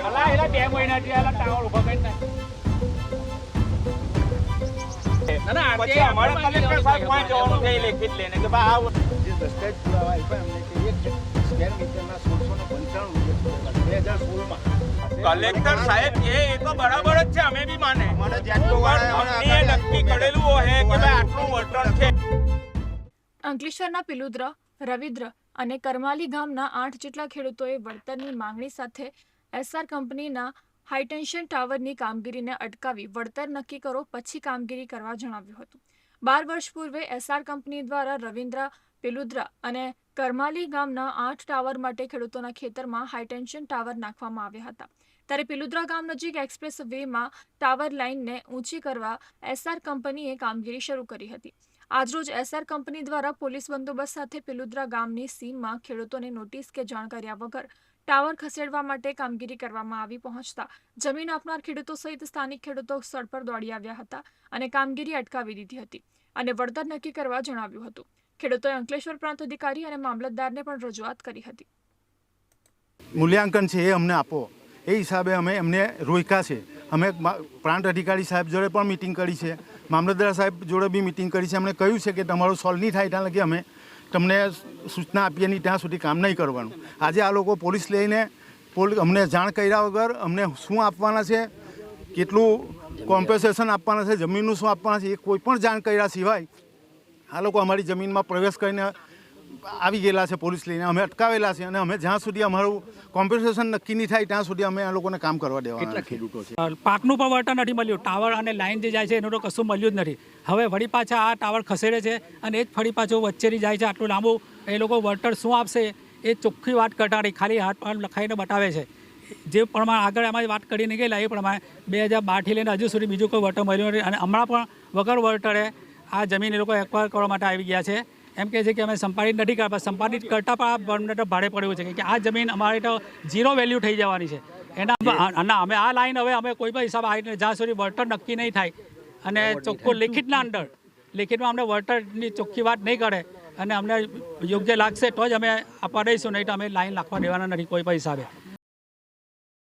અલા એલા 2 મહિનાથી આલા ટાવર ઉભા કરી નાખ. ના પછી અમારે કલેક્ટર સાહેબ કોઈ જવાનું છે લેખિત લઈને કે ભાઈ આ જે દસ્તાવેજ પુરાવા આપ્યા એમને કે 1 સ્ક્વેર મીટરના 1695 2016માં કલેક્ટર સાહેબ એ તો બરાબર જ છે, અમે બી માને. મને જેટલું કંપનીએ નક્કી કરેલું હોય કે ભાઈ આટલું વર્તન છે. અંકલેશ્વરના પિલુદ્ર, રવિદ્ર અને કરમાલી ગામના 8 જેટલા ખેડૂતોએ વળતરની માંગણી સાથે એસઆર કંપનીના હાઈટેન્શન ટાવરની કામગીરીને અટકાવી વળતર નક્કી કરો પછી કામગીરી કરવા જણાવ્યું હતું. 12 વર્ષ પૂર્વે એસઆર કંપની દ્વારા રવિન્દ્ર, પિલુદ્રા અને કરમાલી ગામના 8 ટાવર માટે ખેડૂતોના ખેતરમાં હાઈટેન્શન ટાવર નાખવામાં આવ્યા હતા. ત્યારે પિલુદ્રા ગામ નજીક એક્સપ્રેસ વેમાં ટાવર લાઇનને ઊંચી કરવા એસઆર કંપનીએ કામગીરી શરૂ કરી હતી. આજરોજ એસઆર કંપની દ્વારા પોલીસ બંદોબસ્ત સાથે પિલુદ્રા ગામની સીમમાં ખેડૂતોને નોટિસ કે જાણ કર્યા વગર ટાવર ખસેડવા માટે કામગીરી કરવામાં આવી પહોંચતા જમીન આપનાર ખેડૂતો સહિત સ્થાનિક ખેડૂતો સ્થળ પર દોડી આવ્યા હતા અને કામગીરી અટકાવી દીધી હતી અને વળતર નક્કી કરવા જણાવ્યું હતું. ખેડૂતોએ અંકલેશ્વર પ્રાંત અધિકારી અને મામલતદારને પણ રજૂઆત કરી હતી. મૂલ્યાંકન છે એ અમને આપો, એ હિસાબે અમે એમને રોક્યા છે. અમે પ્રાંત અધિકારી સાહેબ જોડે પણ મિટિંગ કરી છે, મામલતદાર સાહેબ જોડે બી મિટિંગ કરી છે. એમણે કહ્યું છે કે તમારું સોલ્વ નહીં થાય ત્યાં લગી અમે તમને સૂચના આપીએ નહીં ત્યાં સુધી કામ નહીં કરવાનું. આજે આ લોકો પોલીસ લઈને અમને જાણ કર્યા વગર અમને શું આપવાના છે, કેટલું કોમ્પન્સેશન આપવાના છે, જમીનનું શું આપવાના છે, એ કોઈ પણ જાણ કર્યા સિવાય આ લોકો અમારી જમીનમાં પ્રવેશ કરીને આવી ગયેલા છે. પોલીસ લઈને અમે અટકાવેલા છે અને અમે જ્યાં સુધી અમારું કોમ્પન્સેશન નક્કી નહીં થાય ત્યાં સુધી અમે આ લોકોને કામ કરવા દેવાના. ખેડૂતો છે પાકનું પણ વળતર નથી મળ્યું, ટાવર અને લાઇન જે જાય છે એનું તો કશું મળ્યું જ નથી. હવે વળી પાછા આ ટાવર ખસેડે છે અને એ જ ફરી પાછો વચ્ચેથી જાય છે. આટલું લાંબુ એ લોકો વળતર શું આપશે એ ચોખ્ખી વાત કરતા નહીં, ખાલી હાથ પર લખાઈને બતાવે છે. જે પ્રમાણે આગળ એમાં વાત કરીને ગયેલા એ પ્રમાણે 2012થી લઈને હજુ સુધી બીજું કોઈ વળતર મળ્યું નથી અને હમણાં પણ વગર વળતરે આ જમીન એ લોકો એક્વાયર કરવા માટે આવી ગયા છે. એમ કહે છે કે અમે સંપાદિત નથી કરતા, સંપાદિત કરતાં પણ આ ગવર્મેન્ટ ભાડે પડ્યું છે કે આ જમીન અમારી તો ઝીરો વેલ્યુ થઈ જવાની છે. એના અમે આ લાઈન હવે અમે કોઈ પણ હિસાબ આવીને જ્યાં સુધી વળતર નક્કી નહીં થાય અને ચોખ્ખું લેખિતના અંદર લેખિતમાં અમને વળતરની ચોખ્ખી વાત નહીં કરે અને અમને યોગ્ય લાગશે તો જ અમે આપવા દઈશું, નહીં તો અમે લાઈન નાખવા દેવાના નથી કોઈ પણ હિસાબે.